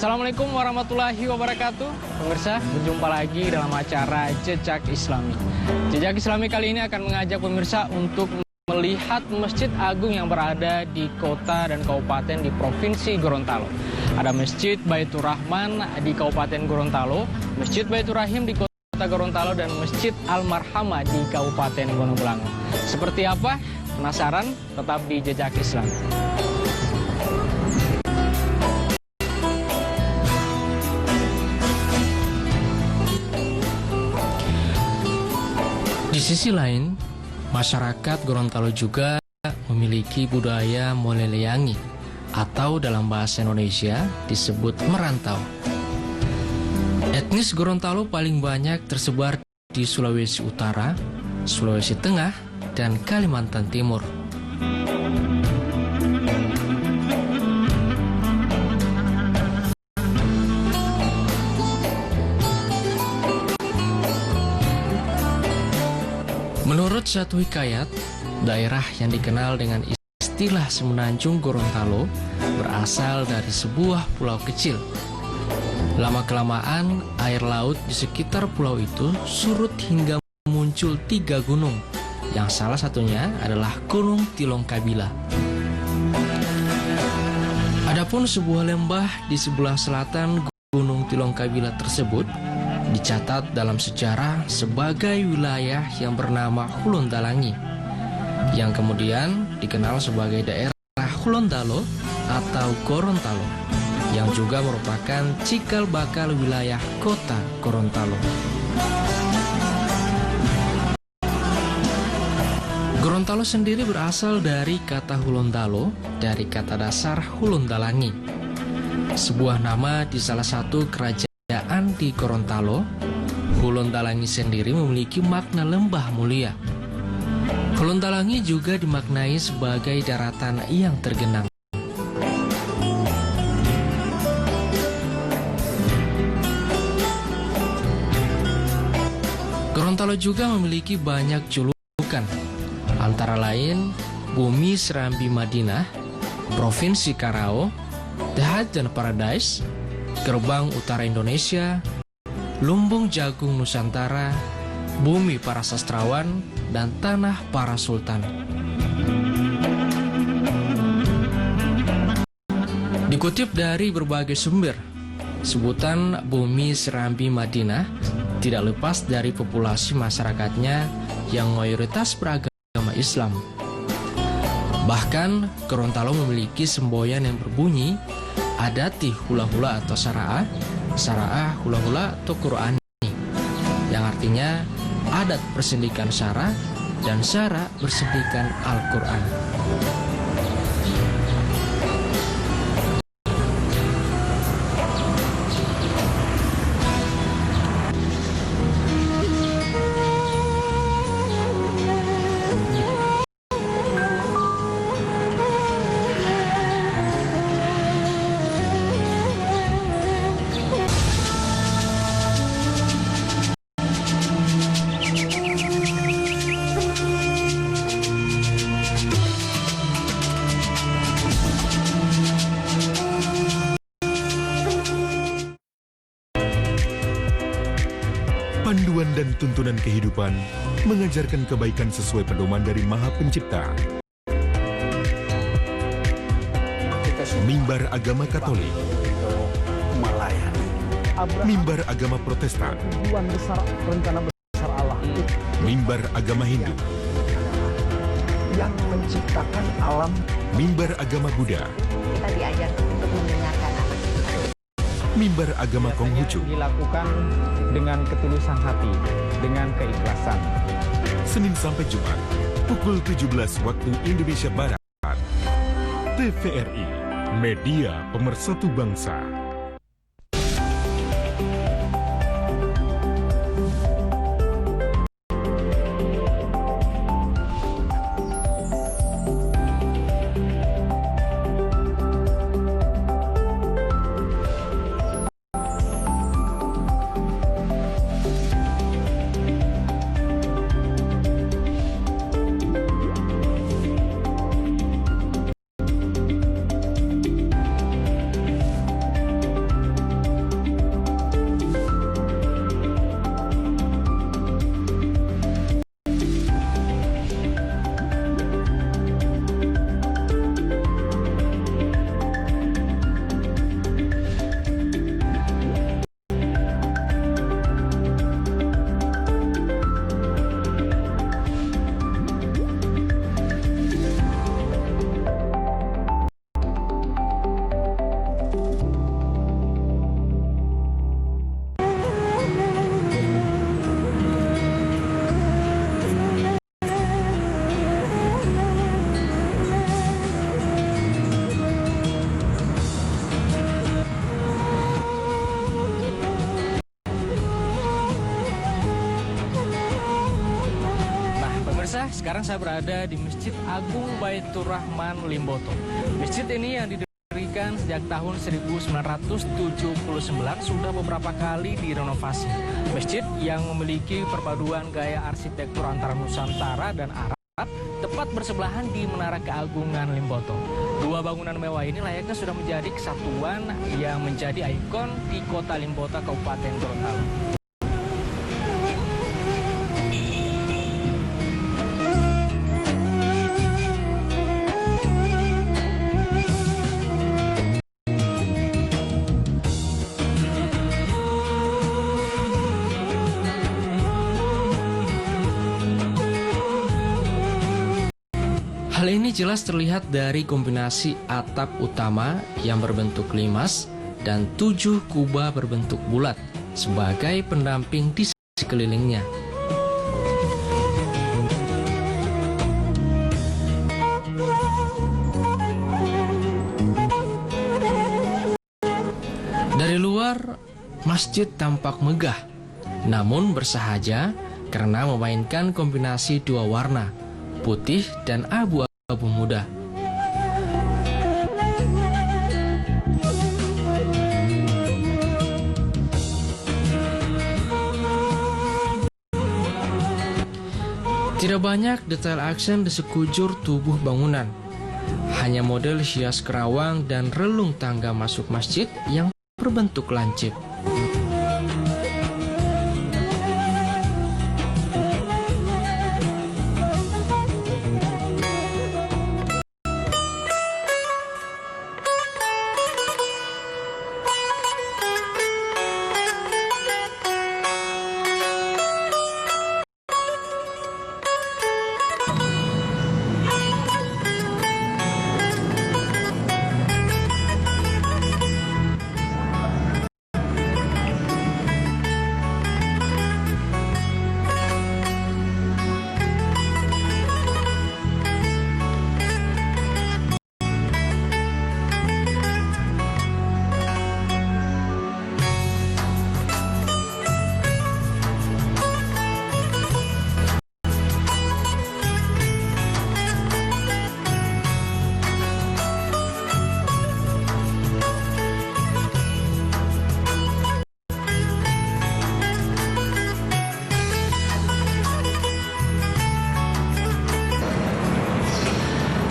Assalamualaikum warahmatullahi wabarakatuh. Pemirsa, berjumpa lagi dalam acara Jejak Islami. Jejak Islami kali ini akan mengajak pemirsa untuk melihat Masjid Agung yang berada di kota dan kabupaten di Provinsi Gorontalo. Ada Masjid Baitur Rahman di Kabupaten Gorontalo, Masjid Baitur Rahim di Kota Gorontalo, dan Masjid Al-Marhamah di Kabupaten Gunung Belangon. Seperti apa? Penasaran? Tetap di Jejak Islam. Di sisi lain, masyarakat Gorontalo juga memiliki budaya moleleyangi, atau dalam bahasa Indonesia disebut merantau. Etnis Gorontalo paling banyak tersebar di Sulawesi Utara, Sulawesi Tengah, dan Kalimantan Timur. Menurut satu hikayat, daerah yang dikenal dengan istilah Semenanjung Gorontalo berasal dari sebuah pulau kecil. Lama-kelamaan, air laut di sekitar pulau itu surut hingga muncul 3 gunung, yang salah satunya adalah Gunung Tilongkabila. Adapun sebuah lembah di sebelah selatan Gunung Tilongkabila tersebut dicatat dalam sejarah sebagai wilayah yang bernama Hulondalangi, yang kemudian dikenal sebagai daerah Hulondalo atau Gorontalo, yang juga merupakan cikal bakal wilayah kota Gorontalo. Gorontalo sendiri berasal dari kata Hulondalo, dari kata dasar Hulondalangi, sebuah nama di salah satu kerajaan di Gorontalo. Hulondalangi sendiri memiliki makna lembah mulia. Hulondalangi juga dimaknai sebagai daratan yang tergenang. Gorontalo juga memiliki banyak julukan, antara lain Bumi Serambi Madinah, Provinsi Karao, The Hidden Paradise, Gerbang Utara Indonesia, Lumbung Jagung Nusantara, Bumi Para Sastrawan, dan Tanah Para Sultan. Dikutip dari berbagai sumber, sebutan Bumi Serambi Madinah tidak lepas dari populasi masyarakatnya yang mayoritas beragama Islam. Bahkan, Gorontalo memiliki semboyan yang berbunyi Adati hula-hula atau sara'ah, sara'ah hula-hula atau Qur'ani, yang artinya adat bersendikan syara dan syara bersendikan Al-Quran. Panduan dan tuntunan kehidupan mengajarkan kebaikan sesuai pedoman dari Maha Pencipta. Mimbar agama Katolik, mimbar agama Protestan, mimbar agama Hindu, yang menciptakan alam, mimbar agama Buddha, kita diajarkan untuk mendengarkan anak kita. mimbar agama Konghucu. Dilakukan dengan ketulusan hati, dengan keikhlasan. Senin sampai Jumat, pukul 17 waktu Indonesia Barat. TVRI, Media Pemersatu Bangsa. Pemirsa, sekarang saya berada di Masjid Agung Baitur Rahman Limboto. Masjid ini yang didirikan sejak tahun 1979 sudah beberapa kali direnovasi. Masjid yang memiliki perpaduan gaya arsitektur antara Nusantara dan Arab, tepat bersebelahan di Menara Keagungan Limboto. Dua bangunan mewah ini layaknya sudah menjadi kesatuan yang menjadi ikon di kota Limboto, Kabupaten Gorontalo. Hal ini jelas terlihat dari kombinasi atap utama yang berbentuk limas dan 7 kubah berbentuk bulat sebagai pendamping di sekelilingnya. Dari luar, masjid tampak megah, namun bersahaja karena memainkan kombinasi dua warna, putih dan abu-abu muda. Tidak banyak detail aksen di sekujur tubuh bangunan. Hanya model hias kerawang dan relung tangga masuk masjid yang berbentuk lancip.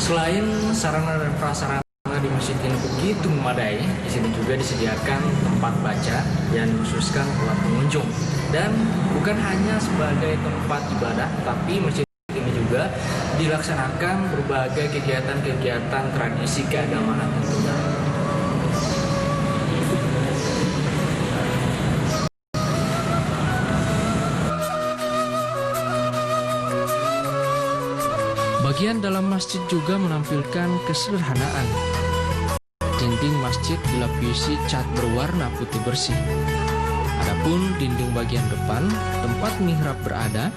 Selain sarana dan prasarana di masjid ini begitu memadai, di sini juga disediakan tempat baca yang dikhususkan buat pengunjung. Dan bukan hanya sebagai tempat ibadah, tapi masjid ini juga dilaksanakan berbagai kegiatan-kegiatan tradisi keagamaan tentunya. Bagian dalam masjid juga menampilkan kesederhanaan. Dinding masjid dilapisi cat berwarna putih bersih. Adapun dinding bagian depan, tempat mihrab berada,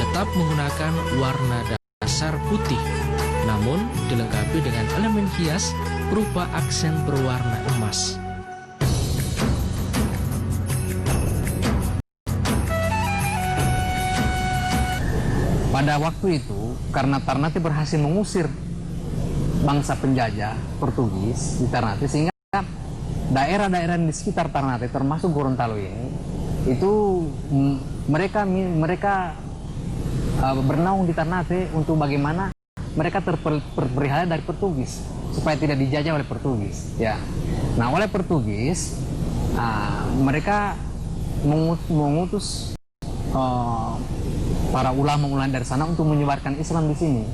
tetap menggunakan warna dasar putih, namun dilengkapi dengan elemen hias berupa aksen berwarna emas. Pada waktu itu, karena Ternate berhasil mengusir bangsa penjajah Portugis di Ternate, sehingga daerah-daerah di sekitar Ternate, termasuk Gorontalo ini, itu mereka bernaung di Ternate untuk bagaimana mereka terpelihara dari Portugis, supaya tidak dijajah oleh Portugis. Ya, nah oleh Portugis, mereka mengutus para ulama-ulama dari sana untuk menyebarkan Islam di sini.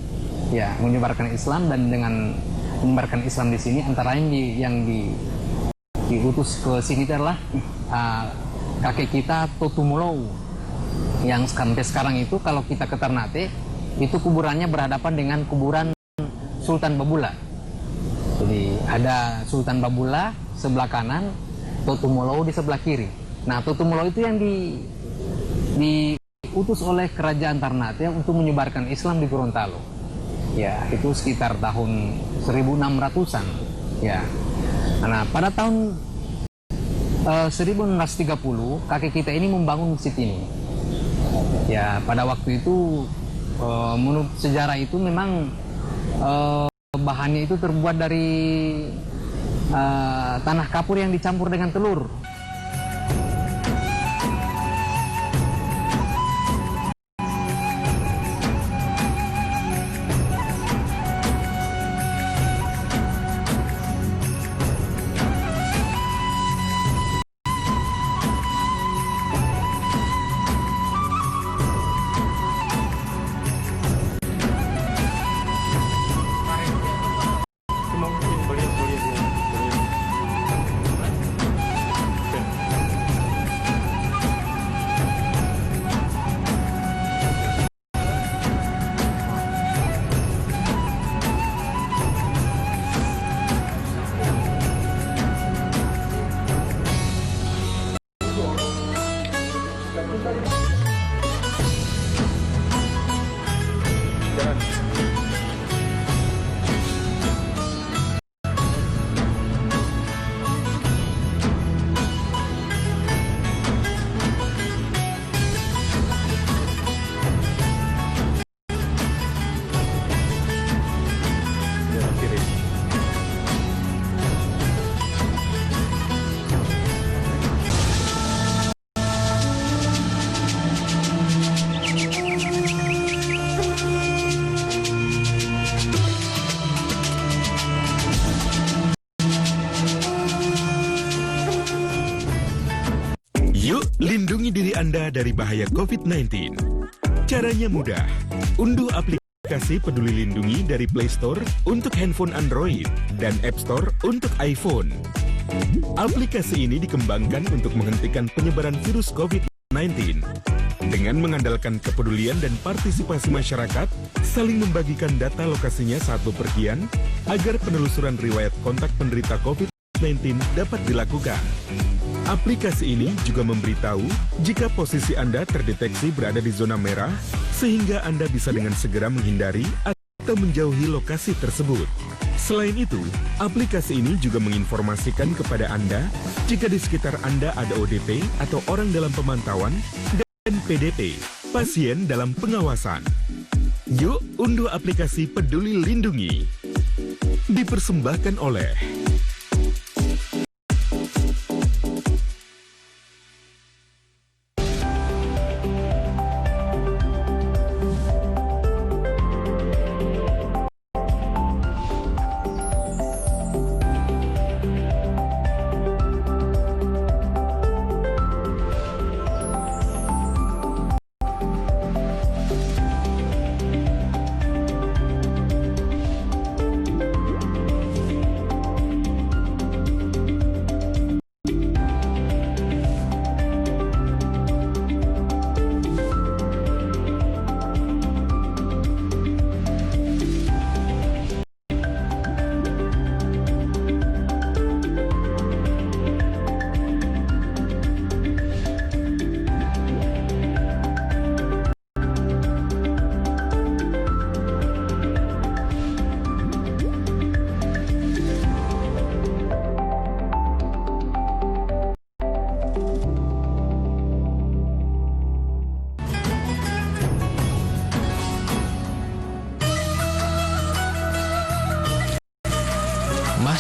Ya, menyebarkan Islam, dan dengan menyebarkan Islam di sini antara lain yang diutus ke sini adalah kakek kita Totumulou, yang sampai sekarang itu kalau kita ke Ternate itu kuburannya berhadapan dengan kuburan Sultan Babula. Jadi ada Sultan Babula sebelah kanan, Totumulou di sebelah kiri. Nah, Totumulou itu yang diutus oleh kerajaan Ternate untuk menyebarkan Islam di Gorontalo. Ya, itu sekitar tahun 1600-an. Ya. Nah, pada tahun 1630 kakek kita ini membangun masjid ini. Ya, pada waktu itu Menurut sejarah itu memang bahannya itu terbuat dari tanah kapur yang dicampur dengan telur. Yuk, lindungi diri Anda dari bahaya COVID-19. Caranya mudah. Unduh aplikasi Peduli Lindungi dari Play Store untuk handphone Android dan App Store untuk iPhone. Aplikasi ini dikembangkan untuk menghentikan penyebaran virus COVID-19. Dengan mengandalkan kepedulian dan partisipasi masyarakat, saling membagikan data lokasinya saat bepergian, agar penelusuran riwayat kontak penderita COVID-19 dapat dilakukan. Aplikasi ini juga memberitahu jika posisi Anda terdeteksi berada di zona merah, sehingga Anda bisa dengan segera menghindari atau menjauhi lokasi tersebut. Selain itu, aplikasi ini juga menginformasikan kepada Anda jika di sekitar Anda ada ODP atau orang dalam pemantauan dan PDP, pasien dalam pengawasan. Yuk, unduh aplikasi Peduli Lindungi. Dipersembahkan oleh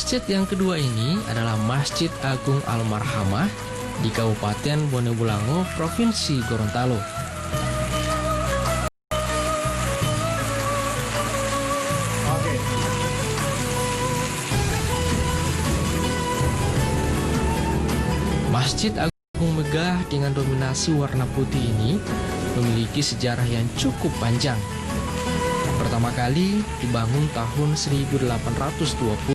Masjid yang kedua ini adalah Masjid Agung Al-Marhamah di Kabupaten Bone Bolango, Provinsi Gorontalo. Masjid Agung megah dengan dominasi warna putih ini memiliki sejarah yang cukup panjang. Pertama kali dibangun tahun 1820.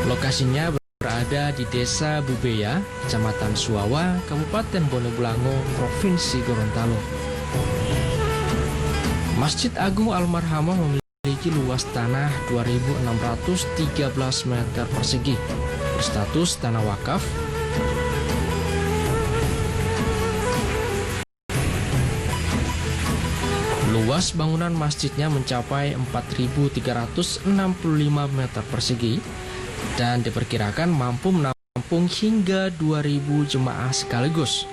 Lokasinya berada di Desa Bubeya, Kecamatan Suawa, Kabupaten Bone Bolango, Provinsi Gorontalo. Masjid Agung Al-Marhamah memiliki luas tanah 2.613 meter persegi, berstatus tanah wakaf. Luas bangunan masjidnya mencapai 4.365 meter persegi dan diperkirakan mampu menampung hingga 2.000 jemaah sekaligus.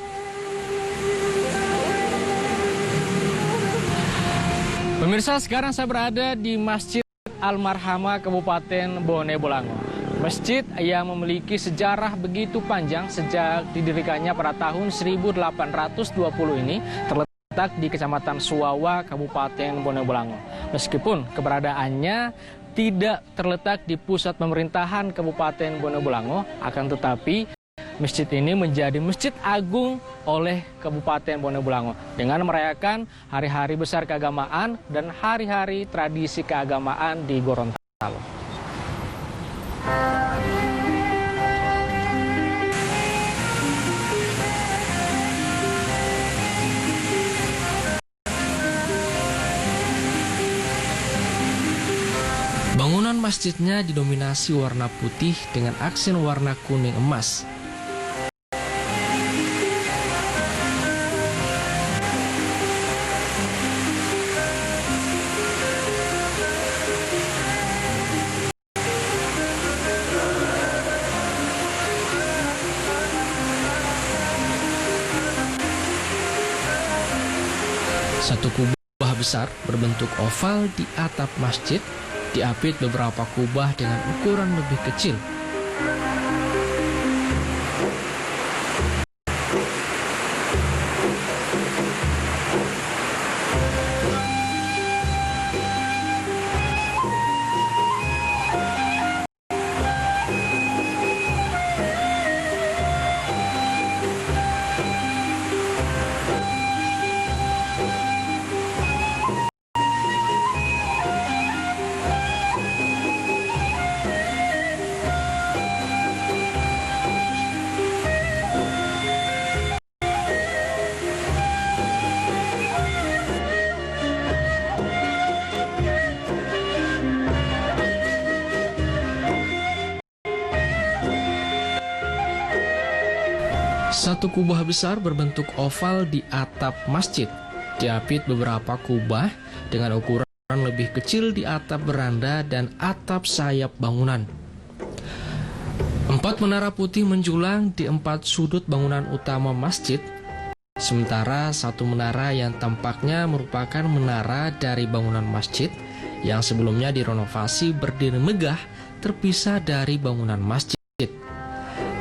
Pemirsa, sekarang saya berada di Masjid Al-Marhamah Kabupaten Bone Bolango. Masjid yang memiliki sejarah begitu panjang sejak didirikannya pada tahun 1820 ini terletak di Kecamatan Suwawa, Kabupaten Bone Bolango. Meskipun keberadaannya tidak terletak di pusat pemerintahan Kabupaten Bone Bolango, akan tetapi masjid ini menjadi masjid agung oleh Kabupaten Bone Bolango dengan merayakan hari-hari besar keagamaan dan hari-hari tradisi keagamaan di Gorontalo. Bangunan masjidnya didominasi warna putih dengan aksen warna kuning emas. Satu kubah besar berbentuk oval di atap masjid diapit beberapa kubah dengan ukuran lebih kecil. Satu kubah besar berbentuk oval di atap masjid diapit beberapa kubah dengan ukuran lebih kecil di atap beranda dan atap sayap bangunan. 4 menara putih menjulang di 4 sudut bangunan utama masjid, sementara satu menara yang tampaknya merupakan menara dari bangunan masjid yang sebelumnya direnovasi berdiri megah terpisah dari bangunan masjid.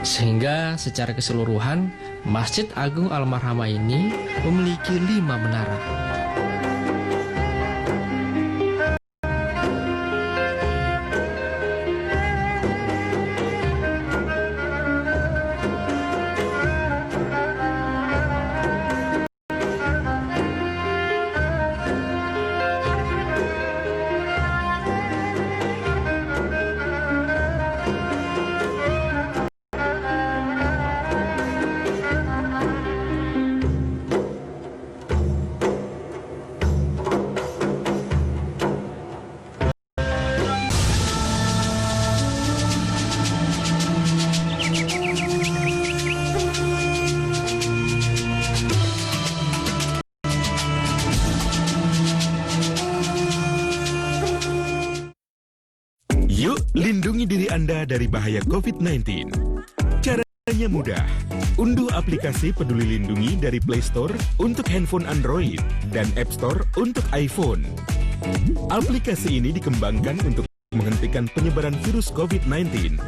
Sehingga secara keseluruhan, Masjid Agung Al-Marhamah ini memiliki 5 menara. Yuk, lindungi diri Anda dari bahaya COVID-19. Caranya mudah. Unduh aplikasi Peduli Lindungi dari Play Store untuk handphone Android dan App Store untuk iPhone. Aplikasi ini dikembangkan untuk menghentikan penyebaran virus COVID-19.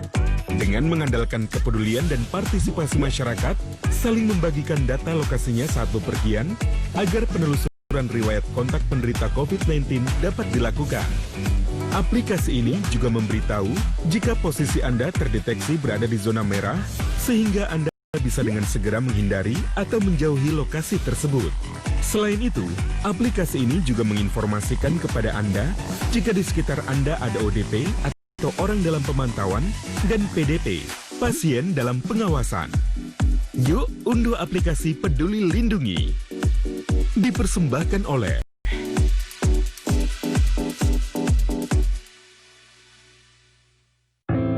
Dengan mengandalkan kepedulian dan partisipasi masyarakat, saling membagikan data lokasinya saat bepergian, agar penelusuran riwayat kontak penderita COVID-19 dapat dilakukan. Aplikasi ini juga memberitahu jika posisi Anda terdeteksi berada di zona merah, sehingga Anda bisa dengan segera menghindari atau menjauhi lokasi tersebut. Selain itu, aplikasi ini juga menginformasikan kepada Anda jika di sekitar Anda ada ODP atau orang dalam pemantauan dan PDP, pasien dalam pengawasan. Yuk, unduh aplikasi Peduli Lindungi. Dipersembahkan oleh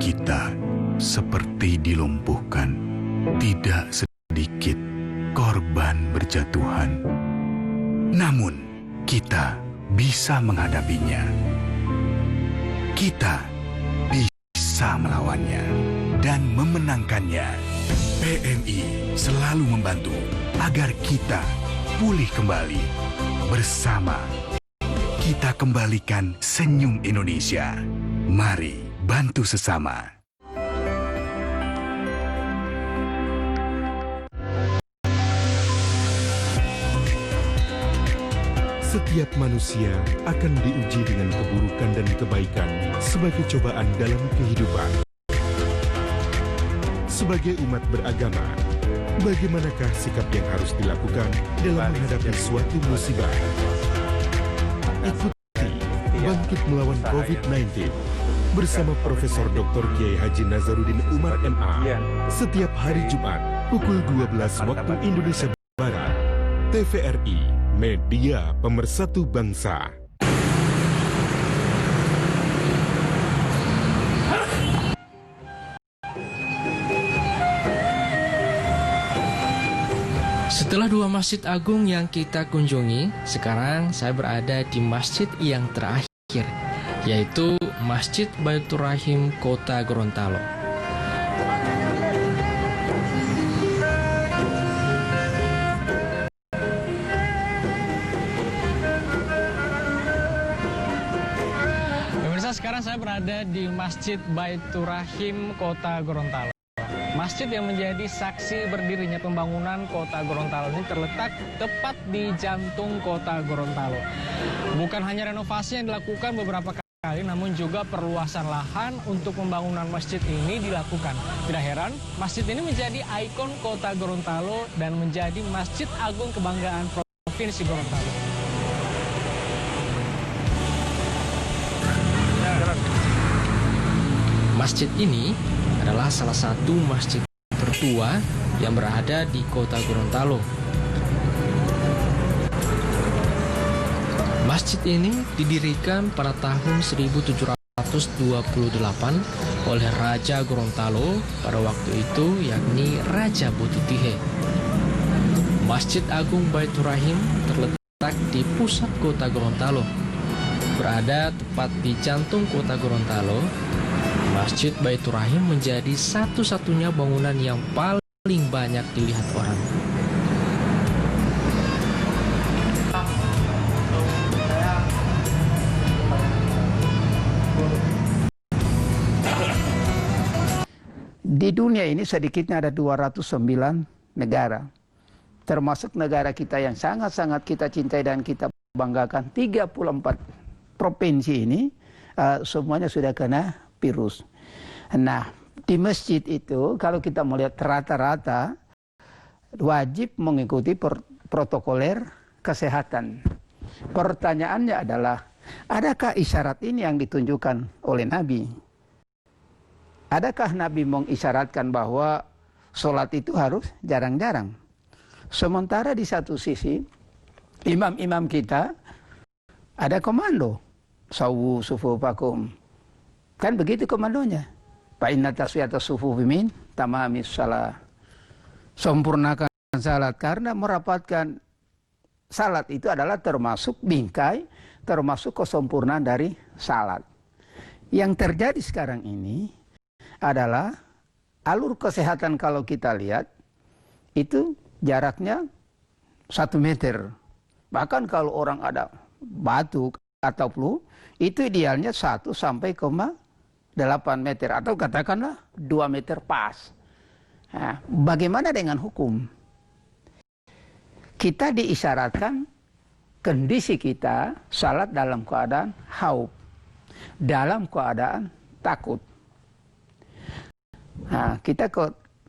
kita seperti dilumpuhkan, tidak sedikit korban berjatuhan. Namun, kita bisa menghadapinya. Kita bisa bisa melawannya dan memenangkannya. PMI selalu membantu agar kita pulih kembali. Bersama, kita kembalikan senyum Indonesia. Mari bantu sesama. Setiap manusia akan diuji dengan keburukan dan kebaikan sebagai cobaan dalam kehidupan. Sebagai umat beragama, bagaimanakah sikap yang harus dilakukan dalam menghadapi suatu musibah? Ikuti Bangkit Melawan COVID-19 bersama Profesor Dr. Kiai Haji Nazaruddin Umar MA setiap hari Jumat pukul 12 waktu Indonesia Barat. TVRI, Media Pemersatu Bangsa. Setelah dua masjid agung yang kita kunjungi, sekarang saya berada di masjid yang terakhir, yaitu Masjid Baitur Rahim Kota Gorontalo. Pemirsa, sekarang saya berada di Masjid Baitur Rahim Kota Gorontalo. Masjid yang menjadi saksi berdirinya pembangunan kota Gorontalo ini terletak tepat di jantung kota Gorontalo. Bukan hanya renovasi yang dilakukan beberapa kali, namun juga perluasan lahan untuk pembangunan masjid ini dilakukan. Tidak heran, masjid ini menjadi ikon kota Gorontalo dan menjadi masjid agung kebanggaan Provinsi Gorontalo. Masjid ini adalah salah satu masjid tertua yang berada di kota Gorontalo. Masjid ini didirikan pada tahun 1728 oleh Raja Gorontalo pada waktu itu, yakni Raja Botitihe. Masjid Agung Baitur Rahim terletak di pusat kota Gorontalo. Berada tepat di jantung kota Gorontalo, Masjid Baitur Rahim menjadi satu-satunya bangunan yang paling banyak dilihat orang. Di dunia ini sedikitnya ada 209 negara. Termasuk negara kita yang sangat-sangat kita cintai dan kita banggakan. 34 provinsi ini semuanya sudah kena virus. Nah, di masjid itu kalau kita melihat rata-rata wajib mengikuti protokoler kesehatan. Pertanyaannya adalah, adakah isyarat ini yang ditunjukkan oleh Nabi? Adakah Nabi mengisyaratkan bahwa sholat itu harus jarang-jarang? Sementara di satu sisi, imam-imam kita ada komando. Sawu sufufakum. Kan begitu komandonya. Fa inna taswiyata sufufi min tamamis shalah. Sempurnakan salat, karena merapatkan salat itu adalah termasuk bingkai, termasuk kesempurnaan dari salat. Yang terjadi sekarang ini adalah alur kesehatan kalau kita lihat itu jaraknya 1 meter. Bahkan kalau orang ada batuk atau flu, itu idealnya 1 sampai 8 meter atau katakanlah 2 meter pas. Nah, bagaimana dengan hukum? Kita diisyaratkan kondisi kita salat dalam keadaan haub, dalam keadaan takut. Nah, kita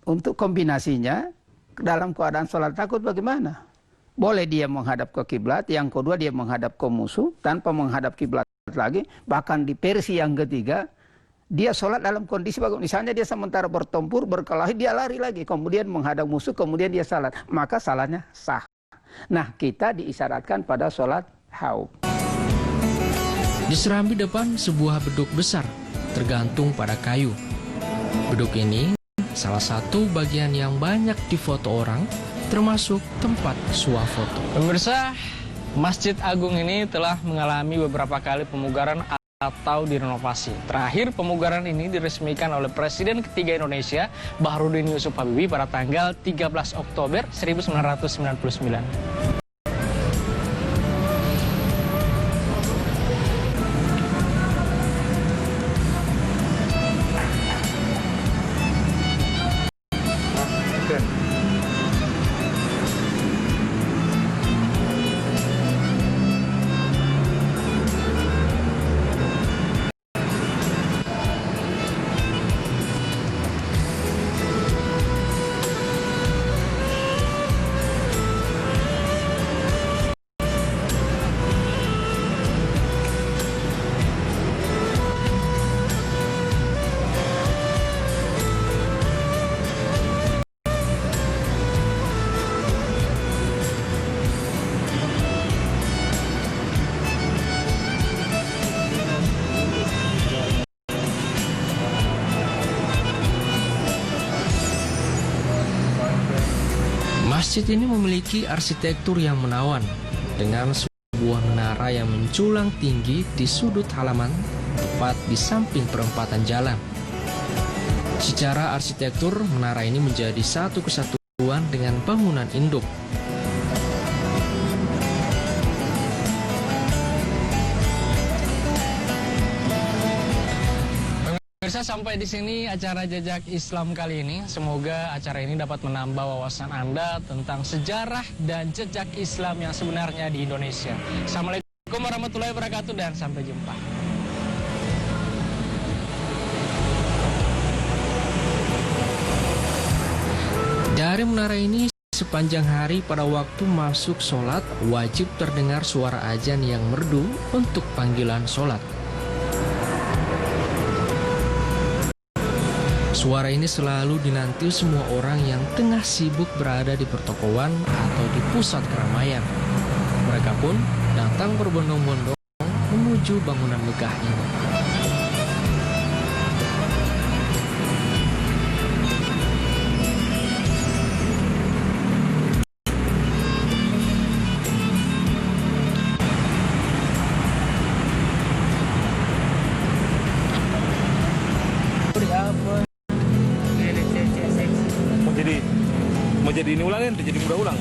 untuk kombinasinya dalam keadaan salat takut bagaimana? Boleh dia menghadap ke kiblat, yang kedua dia menghadap ke musuh tanpa menghadap kiblat lagi. Bahkan di versi yang ketiga, dia sholat dalam kondisi bagus. Misalnya dia sementara bertempur, berkelahi, dia lari lagi. Kemudian menghadap musuh, kemudian dia salat. Maka salatnya sah. Nah, kita diisyaratkan pada sholat haub. Di serambi depan sebuah beduk besar tergantung pada kayu. Beduk ini salah satu bagian yang banyak difoto orang, termasuk tempat swafoto. Pemirsa, Masjid Agung ini telah mengalami beberapa kali pemugaran atau direnovasi. Terakhir, pemugaran ini diresmikan oleh Presiden ketiga Indonesia, Bahrudin Yusuf Habibie pada tanggal 13 Oktober 1999. Masjid ini memiliki arsitektur yang menawan dengan sebuah menara yang menjulang tinggi di sudut halaman tepat di samping perempatan jalan. Secara arsitektur, menara ini menjadi satu kesatuan dengan bangunan induk. Pemirsa, sampai di sini acara Jejak Islam kali ini. Semoga acara ini dapat menambah wawasan Anda tentang sejarah dan jejak Islam yang sebenarnya di Indonesia. Assalamualaikum warahmatullahi wabarakatuh dan sampai jumpa. Dari menara ini, sepanjang hari pada waktu masuk sholat, wajib terdengar suara azan yang merdu untuk panggilan sholat. Suara ini selalu dinanti semua orang yang tengah sibuk berada di pertokoan atau di pusat keramaian. Mereka pun datang berbondong-bondong menuju bangunan megah ini. Mau jadi ini ulang kan? Jadi mudah ulang.